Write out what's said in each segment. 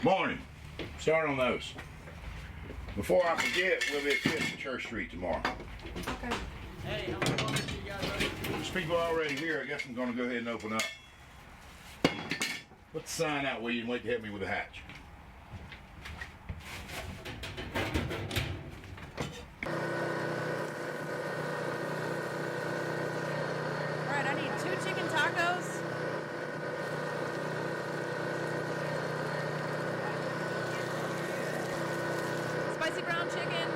Morning. Start on those. Before I forget, we'll be at 5th and Church Street tomorrow. Okay. Hey, how many moments you got ready? There's people already here. I guess I'm going to go ahead and open up. Put the sign out where you can wait to hit me with a hatch. All right, I need 2 chicken tacos. Spicy brown chicken.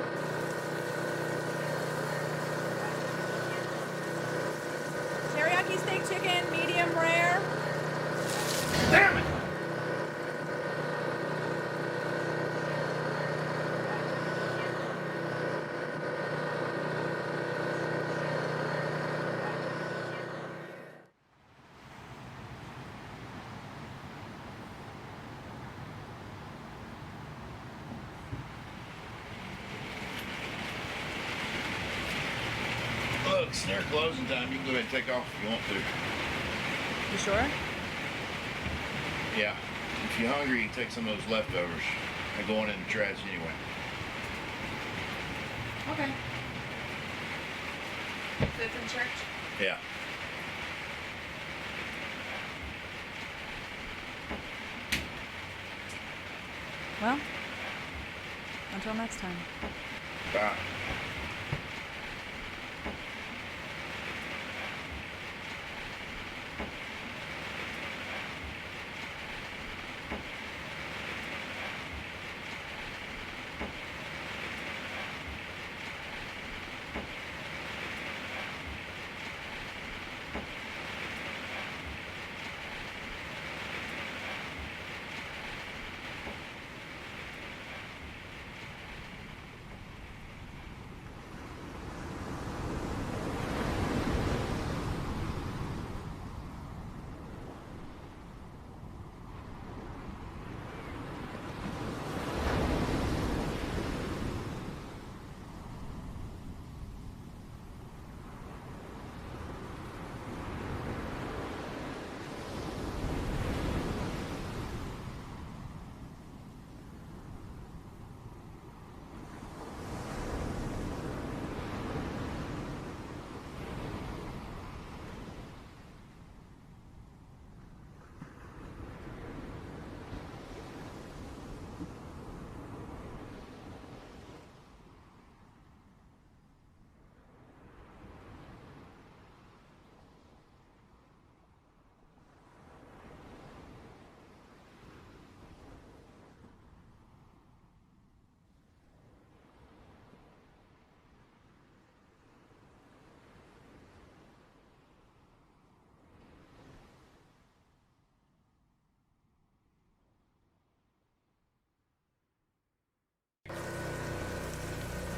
Teriyaki steak chicken, medium rare. Damn it! Look, it's near closing time. You can go ahead and take off if you want to. You sure? Yeah. If you're hungry, you can take some of those leftovers. They're going in the trash anyway. Okay. 5th and Church? Yeah. Well, until next time. Bye.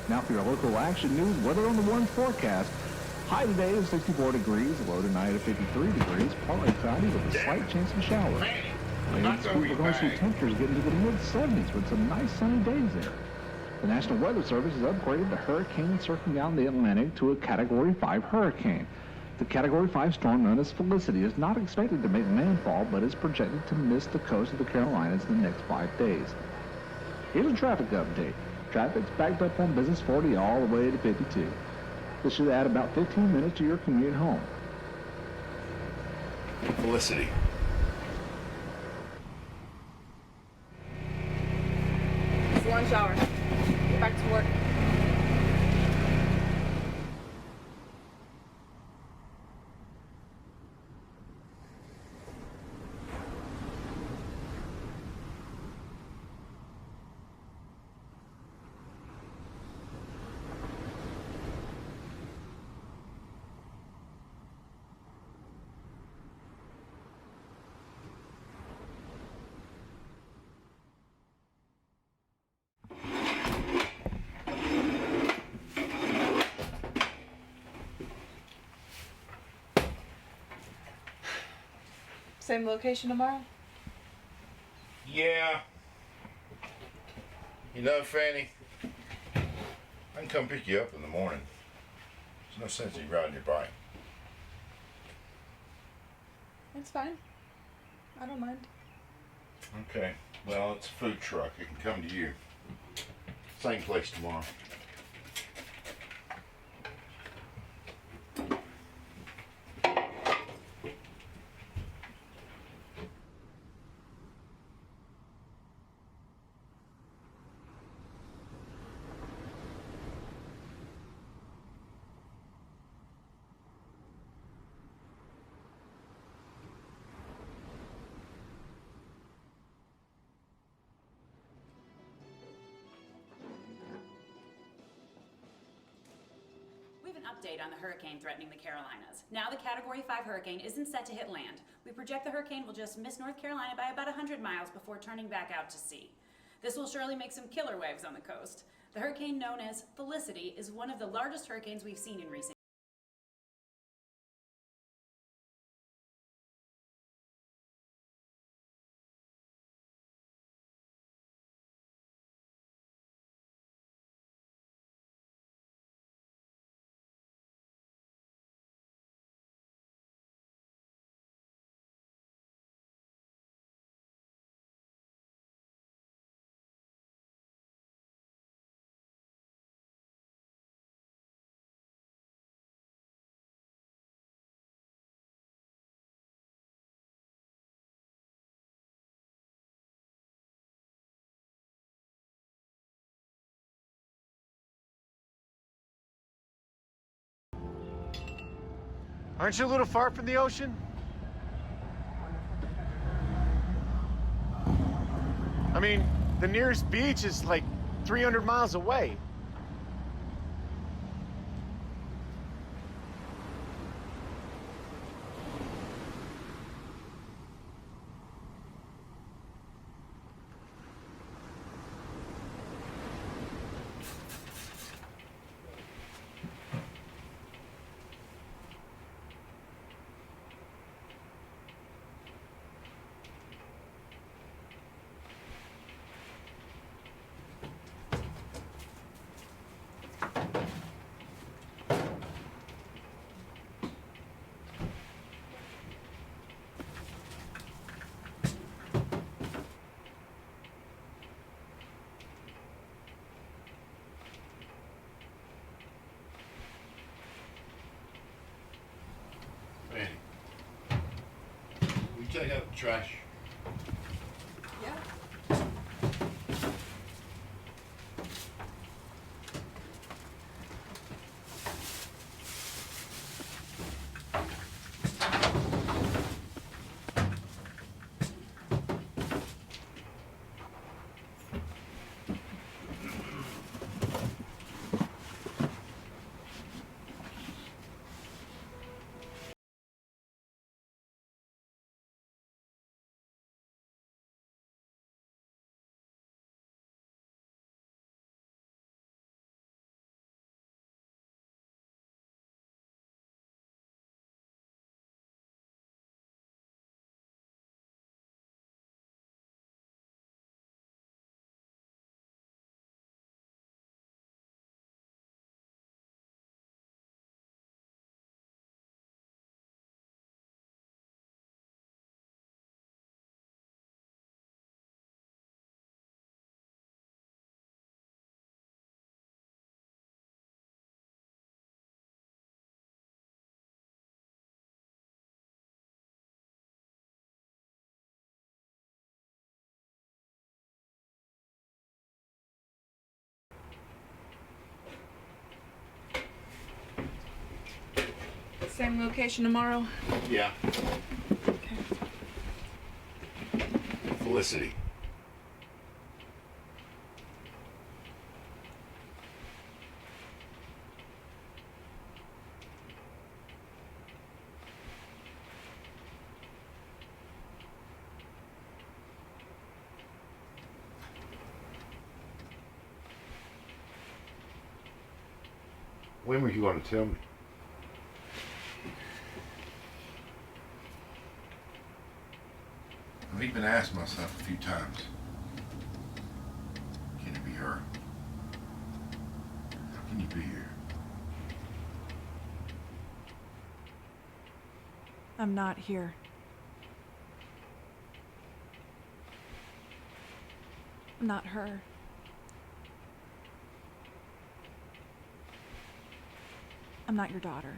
Now for your local action news, weather on the one forecast. High today is 64 degrees, low tonight at 53 degrees, partly cloudy with a slight chance of showers. Later this week, we're going to see temperatures get into the mid-70s with some nice sunny days there. The National Weather Service has upgraded the hurricane circling down the Atlantic to a Category 5 hurricane. The Category 5 storm known as Felicity is not expected to make landfall, but is projected to miss the coast of the Carolinas in the next 5 days. Here's a traffic update. Traffic's backed up on Business 40 all the way to 52. This should add about 15 minutes to your commute home. Felicity. It's lunch hour. Get back to work. Same location tomorrow? Yeah. You know, Fanny, I can come pick you up in the morning. There's no sense in you riding your bike. It's fine. I don't mind. Okay. Well, it's a food truck. It can come to you. Same place tomorrow. We have an update on the hurricane threatening the Carolinas. Now the Category 5 hurricane isn't set to hit land. We project the hurricane will just miss North Carolina by about 100 miles before turning back out to sea. This will surely make some killer waves on the coast. The hurricane known as Felicity is one of the largest hurricanes we've seen in recent Aren't you a little far from the ocean? I mean, the nearest beach is like 300 miles away. Fanny, will you take out the trash? Yeah. Same location tomorrow? Yeah. Okay. Felicity. When were you going to tell me? I've even asked myself a few times, can it be her? How can you be here? I'm not here. Not her. I'm not your daughter.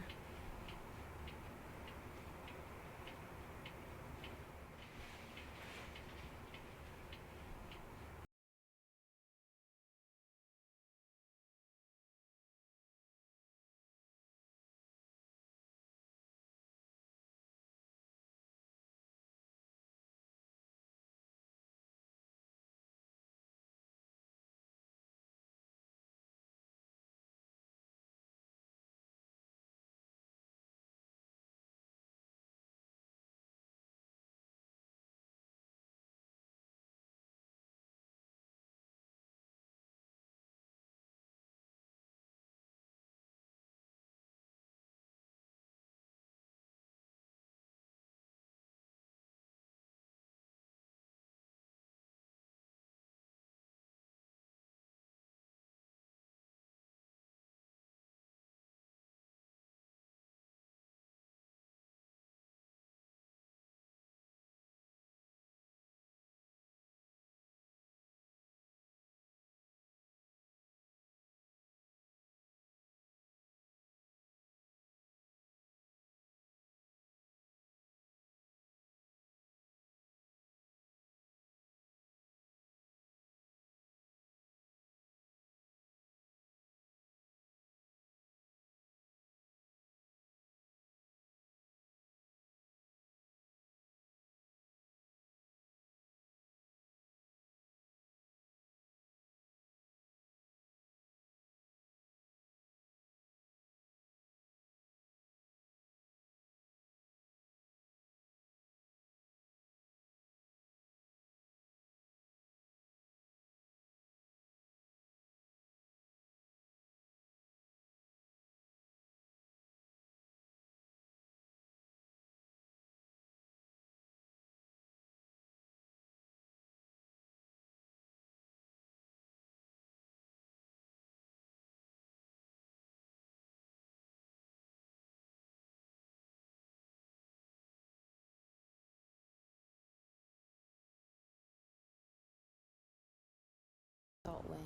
Saltwind.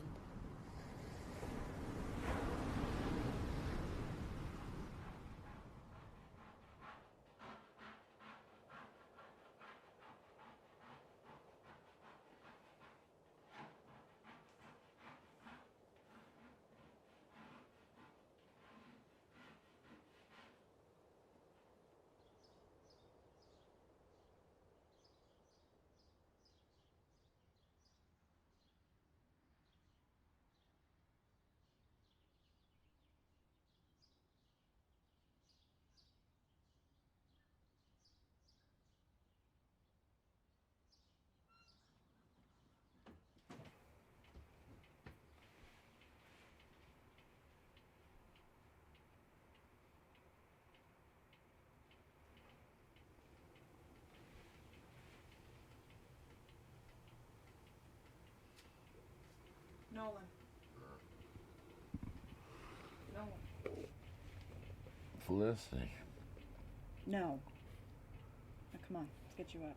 Nolan. Nolan. Felicity. No. Now, come on, let's get you up.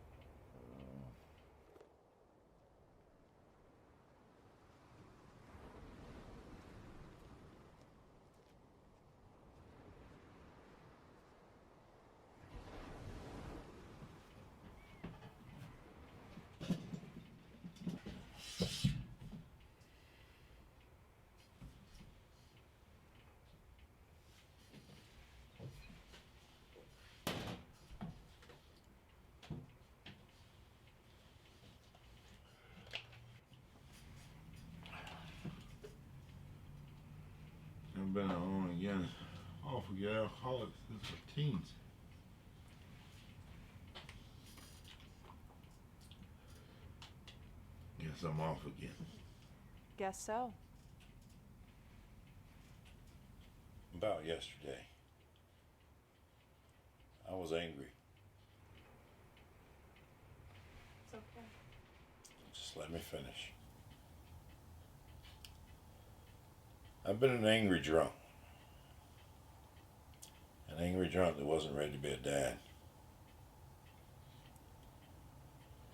I've been on again. Off again, alcoholic since the teens. Guess I'm off again. Guess so. About yesterday. I was angry. It's okay. Just let me finish. I've been an angry drunk. An angry drunk that wasn't ready to be a dad.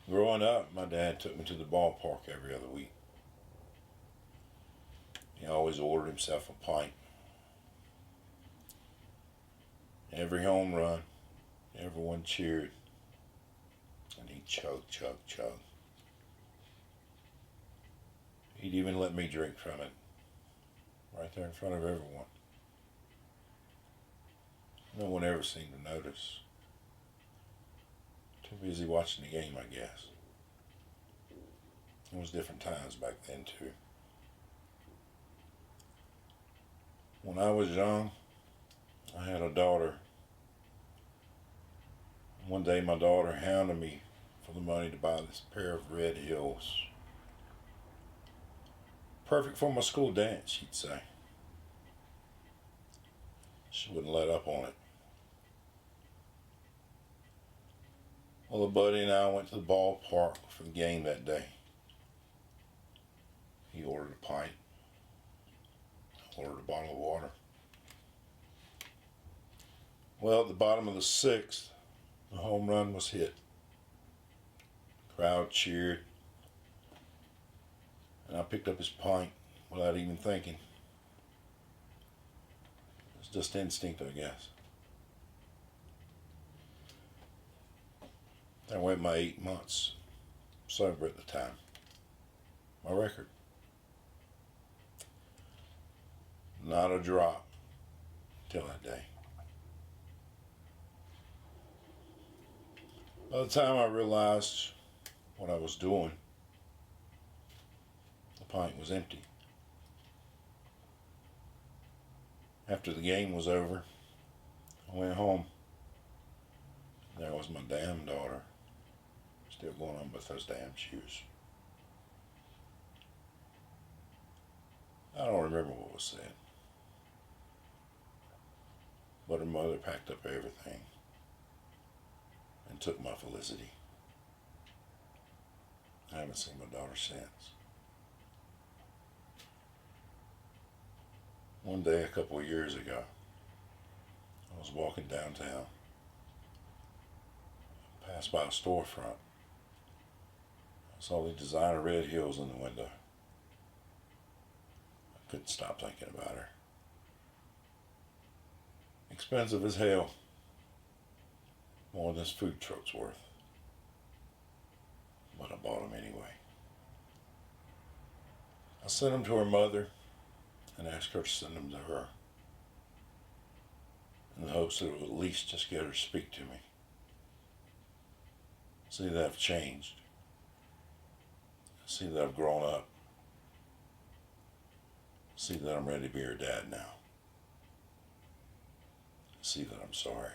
Growing up, my dad took me to the ballpark every other week. He always ordered himself a pint. Every home run, everyone cheered, and he'd chug, chug, chug. He'd even let me drink from it, right there in front of everyone. No one ever seemed to notice. Too busy watching the game, I guess. It was different times back then, too. When I was young, I had a daughter. One day my daughter hounded me for the money to buy this pair of Red Heels. Perfect for my school dance, she'd say. She wouldn't let up on it. Well, a buddy and I went to the ballpark for the game that day. He ordered a pint. I ordered a bottle of water. Well, at the bottom of the sixth, the home run was hit. The crowd cheered. And I picked up his pint without even thinking. It was just instinct, I guess. There went my 8 months sober at the time. My record. Not a drop till that day. By the time I realized what I was doing, the pint was empty. After the game was over, I went home. There was my damn daughter, still going on with those damn shoes. I don't remember what was said, but her mother packed up everything and took my Felicity. I haven't seen my daughter since. One day, a couple of years ago, I was walking downtown. I passed by a storefront. I saw the designer Red Heels in the window. I couldn't stop thinking about her. Expensive as hell. More than this food truck's worth. But I bought them anyway. I sent them to her mother and asked her to send them to her, in the hopes that it would at least just get her to speak to me. See that I've changed. See that I've grown up. See that I'm ready to be her dad now. See that I'm sorry.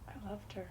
I loved her.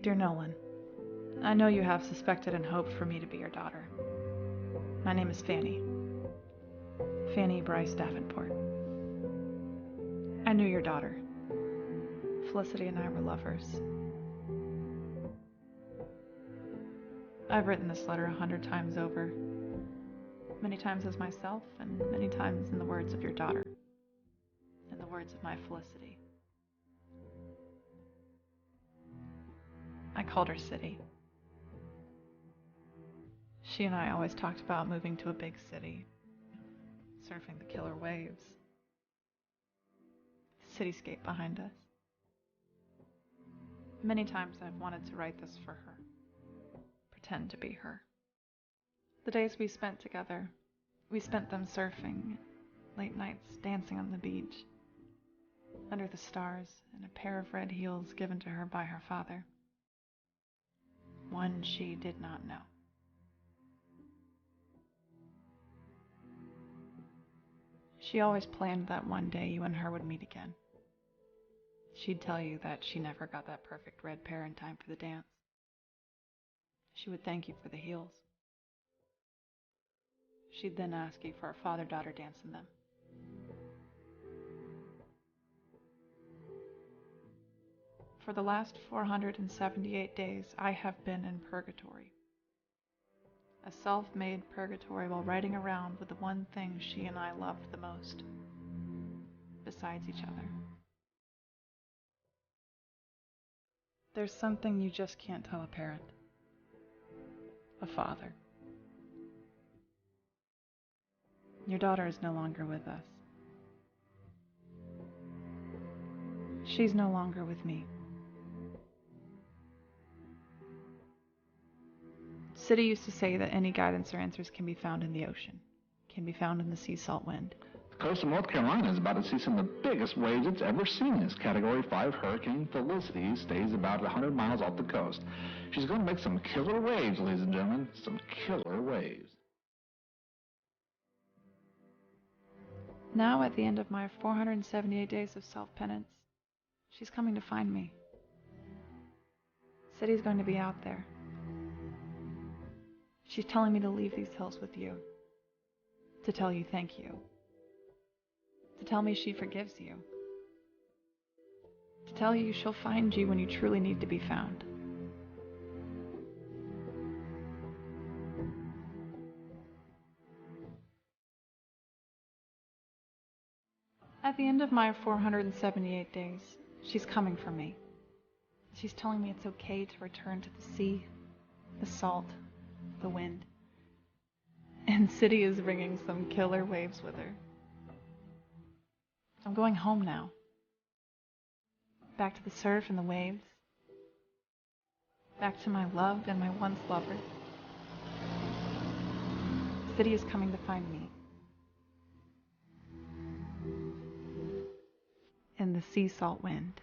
Dear Nolan, I know you have suspected and hoped for me to be your daughter. My name is Fanny. Fanny Bryce Davenport. I knew your daughter. Felicity and I were lovers. I've written this letter 100 times over. Many times as myself, and many times in the words of your daughter. In the words of my Felicity. I called her City. She and I always talked about moving to a big city, surfing the killer waves, the cityscape behind us. Many times I've wanted to write this for her, pretend to be her. The days we spent together, we spent them surfing, late nights dancing on the beach, under the stars in a pair of red heels given to her by her father. One she did not know. She always planned that one day you and her would meet again. She'd tell you that she never got that perfect red pair in time for the dance. She would thank you for the heels. She'd then ask you for a father-daughter dance in them. For the last 478 days, I have been in purgatory. A self-made purgatory while riding around with the one thing she and I loved the most, besides each other. There's something you just can't tell a parent. A father. Your daughter is no longer with us. She's no longer with me. City used to say that any guidance or answers can be found in the ocean, can be found in the sea salt wind. The coast of North Carolina is about to see some of the biggest waves it's ever seen as Category 5 Hurricane Felicity stays about 100 miles off the coast. She's going to make some killer waves, ladies and gentlemen, some killer waves. Now, at the end of my 478 days of self-penance, she's coming to find me. City's going to be out there. She's telling me to leave these hills with you. To tell you thank you. To tell me she forgives you. To tell you she'll find you when you truly need to be found. At the end of my 478 days, she's coming for me. She's telling me it's okay to return to the sea, the salt, the wind. And City is bringing some killer waves with her. I'm going home now. Back to the surf and the waves. Back to my loved and my once lover. City is coming to find me. In the sea salt wind.